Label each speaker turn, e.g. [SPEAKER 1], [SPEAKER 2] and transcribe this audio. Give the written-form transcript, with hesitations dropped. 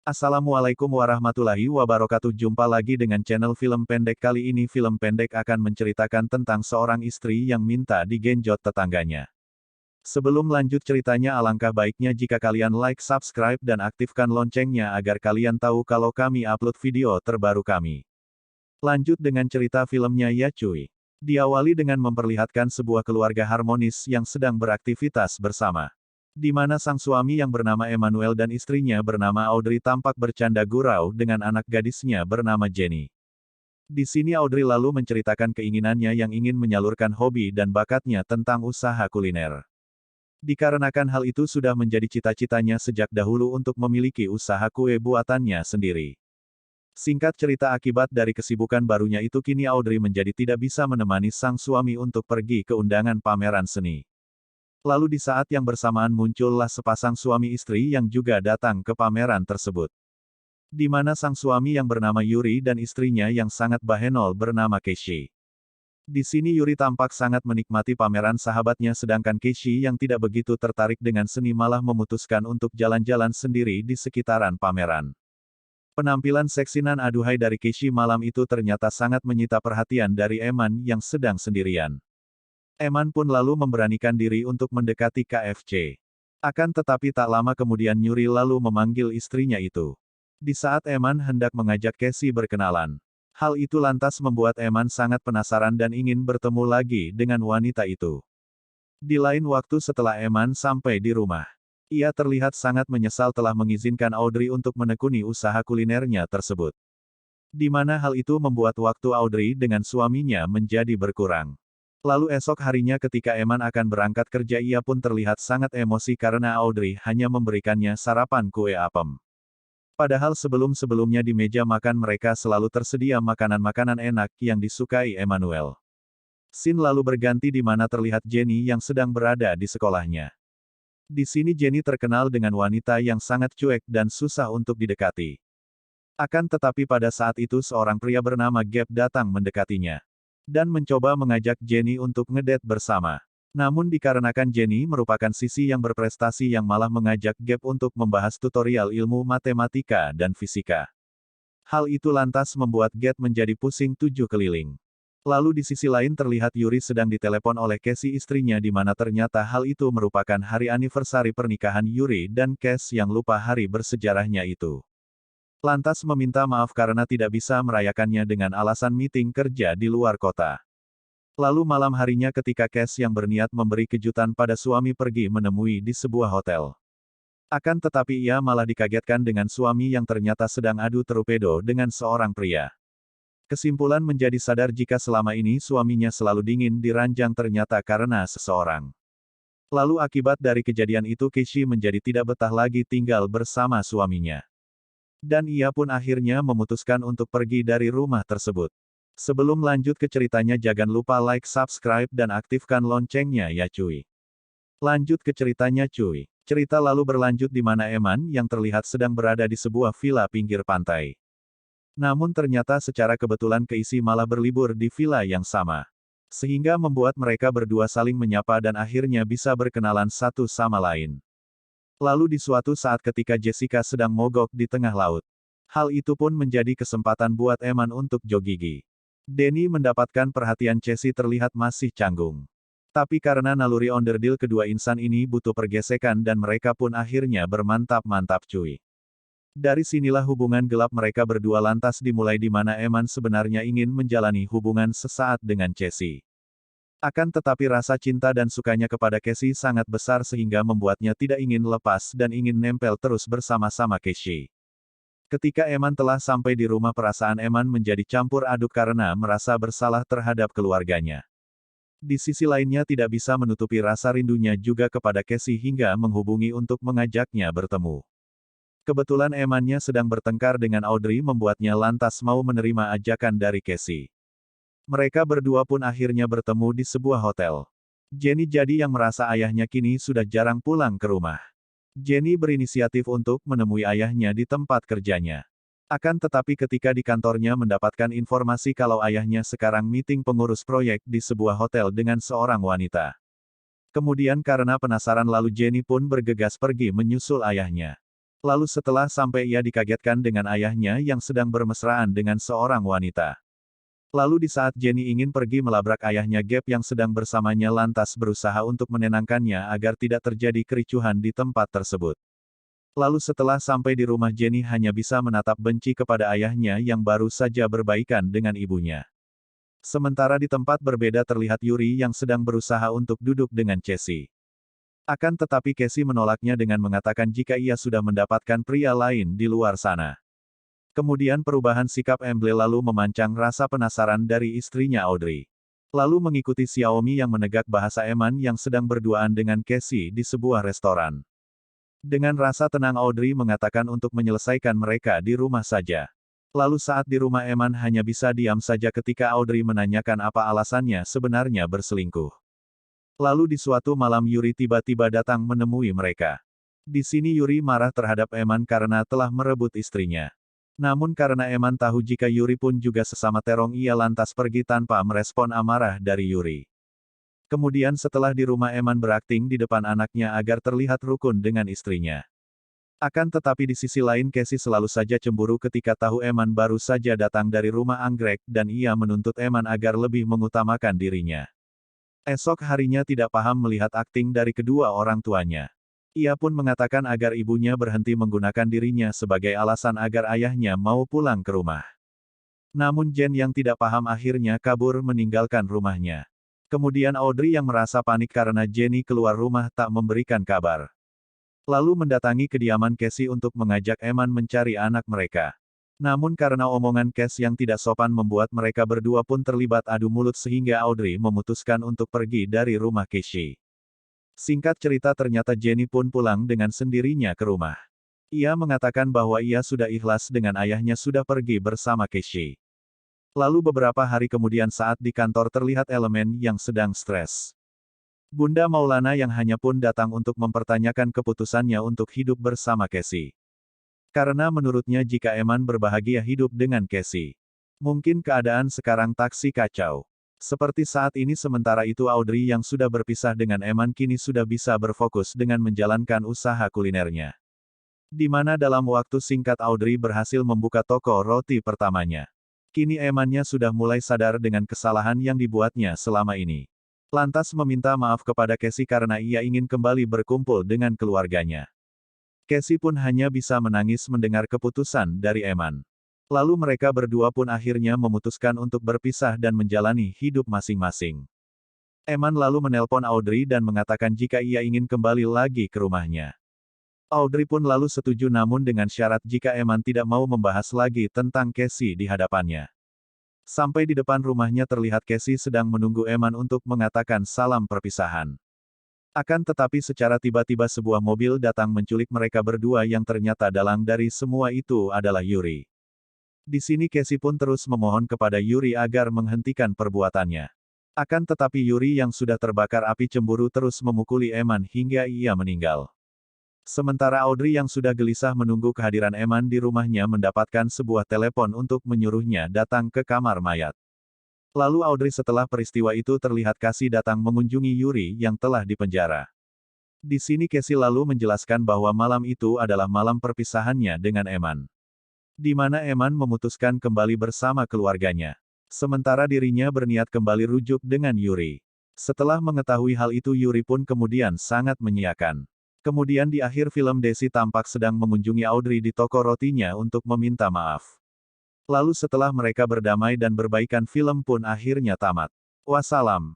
[SPEAKER 1] Assalamualaikum warahmatullahi wabarakatuh. Jumpa lagi dengan channel film pendek. Kali ini film pendek akan menceritakan tentang seorang istri yang minta digenjot tetangganya. Sebelum lanjut ceritanya, alangkah baiknya jika kalian like, subscribe, dan aktifkan loncengnya agar kalian tahu kalau kami upload video terbaru kami. Lanjut dengan cerita filmnya ya cuy. Diawali dengan memperlihatkan sebuah keluarga harmonis yang sedang beraktivitas bersama. Di mana sang suami yang bernama Emmanuel dan istrinya bernama Audrey tampak bercanda gurau dengan anak gadisnya bernama Jenny. Di sini Audrey lalu menceritakan keinginannya yang ingin menyalurkan hobi dan bakatnya tentang usaha kuliner. Dikarenakan hal itu sudah menjadi cita-citanya sejak dahulu untuk memiliki usaha kue buatannya sendiri. Singkat cerita, akibat dari kesibukan barunya itu kini Audrey menjadi tidak bisa menemani sang suami untuk pergi ke undangan pameran seni. Lalu di saat yang bersamaan muncullah sepasang suami istri yang juga datang ke pameran tersebut. Di mana sang suami yang bernama Yuri dan istrinya yang sangat bahenol bernama Keishi. Di sini Yuri tampak sangat menikmati pameran sahabatnya, sedangkan Keishi yang tidak begitu tertarik dengan seni malah memutuskan untuk jalan-jalan sendiri di sekitaran pameran. Penampilan seksi nan aduhai dari Keishi malam itu ternyata sangat menyita perhatian dari Eman yang sedang sendirian. Eman pun lalu memberanikan diri untuk mendekati KFC. Akan tetapi tak lama kemudian Yuri lalu memanggil istrinya itu. Di saat Eman hendak mengajak Keishi berkenalan. Hal itu lantas membuat Eman sangat penasaran dan ingin bertemu lagi dengan wanita itu. Di lain waktu setelah Eman sampai di rumah, ia terlihat sangat menyesal telah mengizinkan Audrey untuk menekuni usaha kulinernya tersebut. Di mana hal itu membuat waktu Audrey dengan suaminya menjadi berkurang. Lalu esok harinya ketika Eman akan berangkat kerja, ia pun terlihat sangat emosi karena Audrey hanya memberikannya sarapan kue apem. Padahal sebelum-sebelumnya di meja makan mereka selalu tersedia makanan-makanan enak yang disukai Emmanuel. Scene lalu berganti di mana terlihat Jenny yang sedang berada di sekolahnya. Di sini Jenny terkenal dengan wanita yang sangat cuek dan susah untuk didekati. Akan tetapi pada saat itu seorang pria bernama Gap datang mendekatinya dan mencoba mengajak Jenny untuk ngedate bersama. Namun dikarenakan Jenny merupakan sisi yang berprestasi yang malah mengajak Gap untuk membahas tutorial ilmu matematika dan fisika. Hal itu lantas membuat Gap menjadi pusing tujuh keliling. Lalu di sisi lain terlihat Yuri sedang ditelepon oleh Keishi istrinya, di mana ternyata hal itu merupakan hari anniversary pernikahan Yuri dan Keishi yang lupa hari bersejarahnya itu. Lantas meminta maaf karena tidak bisa merayakannya dengan alasan meeting kerja di luar kota. Lalu malam harinya ketika Keishi yang berniat memberi kejutan pada suami pergi menemui di sebuah hotel. Akan tetapi ia malah dikagetkan dengan suami yang ternyata sedang adu torpedo dengan seorang pria. Kesimpulan menjadi sadar jika selama ini suaminya selalu dingin di ranjang ternyata karena seseorang. Lalu akibat dari kejadian itu Keishi menjadi tidak betah lagi tinggal bersama suaminya. Dan ia pun akhirnya memutuskan untuk pergi dari rumah tersebut. Sebelum lanjut ke ceritanya, jangan lupa like, subscribe, dan aktifkan loncengnya ya cuy. Lanjut ke ceritanya cuy. Cerita lalu berlanjut di mana Eman yang terlihat sedang berada di sebuah villa pinggir pantai. Namun ternyata secara kebetulan Keishi malah berlibur di villa yang sama. Sehingga membuat mereka berdua saling menyapa dan akhirnya bisa berkenalan satu sama lain. Lalu di suatu saat ketika Jessica sedang mogok di tengah laut. Hal itu pun menjadi kesempatan buat Eman untuk jogigi. Denny mendapatkan perhatian Chelsea terlihat masih canggung. Tapi karena naluri onderdil kedua insan ini butuh pergesekan dan mereka pun akhirnya bermantap-mantap cuy. Dari sinilah hubungan gelap mereka berdua lantas dimulai, di mana Eman sebenarnya ingin menjalani hubungan sesaat dengan Chelsea. Akan tetapi rasa cinta dan sukanya kepada Keishi sangat besar sehingga membuatnya tidak ingin lepas dan ingin nempel terus bersama-sama Keishi. Ketika Eman telah sampai di rumah, perasaan Eman menjadi campur aduk karena merasa bersalah terhadap keluarganya. Di sisi lainnya tidak bisa menutupi rasa rindunya juga kepada Keishi hingga menghubungi untuk mengajaknya bertemu. Kebetulan Emannya sedang bertengkar dengan Audrey membuatnya lantas mau menerima ajakan dari Keishi. Mereka berdua pun akhirnya bertemu di sebuah hotel. Jenny jadi yang merasa ayahnya kini sudah jarang pulang ke rumah. Jenny berinisiatif untuk menemui ayahnya di tempat kerjanya. Akan tetapi ketika di kantornya mendapatkan informasi kalau ayahnya sekarang meeting pengurus proyek di sebuah hotel dengan seorang wanita. Kemudian karena penasaran lalu Jenny pun bergegas pergi menyusul ayahnya. Lalu setelah sampai ia dikagetkan dengan ayahnya yang sedang bermesraan dengan seorang wanita. Lalu di saat Jenny ingin pergi melabrak ayahnya, Gap yang sedang bersamanya lantas berusaha untuk menenangkannya agar tidak terjadi kericuhan di tempat tersebut. Lalu setelah sampai di rumah, Jenny hanya bisa menatap benci kepada ayahnya yang baru saja berbaikan dengan ibunya. Sementara di tempat berbeda terlihat Yuri yang sedang berusaha untuk duduk dengan Casey. Akan tetapi Casey menolaknya dengan mengatakan jika ia sudah mendapatkan pria lain di luar sana. Kemudian perubahan sikap Emble lalu memancang rasa penasaran dari istrinya Audrey. Lalu mengikuti Xiaomi yang menegak bahasa Eman yang sedang berduaan dengan Casey di sebuah restoran. Dengan rasa tenang Audrey mengatakan untuk menyelesaikan mereka di rumah saja. Lalu saat di rumah Eman hanya bisa diam saja ketika Audrey menanyakan apa alasannya sebenarnya berselingkuh. Lalu di suatu malam Yuri tiba-tiba datang menemui mereka. Di sini Yuri marah terhadap Eman karena telah merebut istrinya. Namun karena Eman tahu jika Yuri pun juga sesama terong, ia lantas pergi tanpa merespon amarah dari Yuri. Kemudian setelah di rumah Eman berakting di depan anaknya agar terlihat rukun dengan istrinya. Akan tetapi di sisi lain Casey selalu saja cemburu ketika tahu Eman baru saja datang dari rumah anggrek dan ia menuntut Eman agar lebih mengutamakan dirinya. Esok harinya tidak paham melihat akting dari kedua orang tuanya. Ia pun mengatakan agar ibunya berhenti menggunakan dirinya sebagai alasan agar ayahnya mau pulang ke rumah. Namun Jen yang tidak paham akhirnya kabur meninggalkan rumahnya. Kemudian Audrey yang merasa panik karena Jenny keluar rumah tak memberikan kabar. Lalu mendatangi kediaman Casey untuk mengajak Eman mencari anak mereka. Namun karena omongan Casey yang tidak sopan membuat mereka berdua pun terlibat adu mulut sehingga Audrey memutuskan untuk pergi dari rumah Casey. Singkat cerita ternyata Jenny pun pulang dengan sendirinya ke rumah. Ia mengatakan bahwa ia sudah ikhlas dengan ayahnya sudah pergi bersama Casey. Lalu beberapa hari kemudian saat di kantor terlihat elemen yang sedang stres. Bunda Maulana yang hanya pun datang untuk mempertanyakan keputusannya untuk hidup bersama Casey. Karena menurutnya jika Eman berbahagia hidup dengan Casey, mungkin keadaan sekarang taksi kacau. Seperti saat ini sementara itu Audrey yang sudah berpisah dengan Eman kini sudah bisa berfokus dengan menjalankan usaha kulinernya. Di mana dalam waktu singkat Audrey berhasil membuka toko roti pertamanya. Kini Emannya sudah mulai sadar dengan kesalahan yang dibuatnya selama ini. Lantas meminta maaf kepada Casey karena ia ingin kembali berkumpul dengan keluarganya. Casey pun hanya bisa menangis mendengar keputusan dari Eman. Lalu mereka berdua pun akhirnya memutuskan untuk berpisah dan menjalani hidup masing-masing. Eman lalu menelpon Audrey dan mengatakan jika ia ingin kembali lagi ke rumahnya. Audrey pun lalu setuju namun dengan syarat jika Eman tidak mau membahas lagi tentang Casey di hadapannya. Sampai di depan rumahnya terlihat Casey sedang menunggu Eman untuk mengatakan salam perpisahan. Akan tetapi secara tiba-tiba sebuah mobil datang menculik mereka berdua yang ternyata dalang dari semua itu adalah Yuri. Di sini Casey pun terus memohon kepada Yuri agar menghentikan perbuatannya. Akan tetapi Yuri yang sudah terbakar api cemburu terus memukuli Eman hingga ia meninggal. Sementara Audrey yang sudah gelisah menunggu kehadiran Eman di rumahnya mendapatkan sebuah telepon untuk menyuruhnya datang ke kamar mayat. Lalu Audrey setelah peristiwa itu terlihat Casey datang mengunjungi Yuri yang telah dipenjara. Di sini Casey lalu menjelaskan bahwa malam itu adalah malam perpisahannya dengan Eman. Di mana Eman memutuskan kembali bersama keluarganya. Sementara dirinya berniat kembali rujuk dengan Yuri. Setelah mengetahui hal itu Yuri pun kemudian sangat menyiyakan. Kemudian di akhir film Desi tampak sedang mengunjungi Audrey di toko rotinya untuk meminta maaf. Lalu setelah mereka berdamai dan berbaikan film pun akhirnya tamat. Wassalam.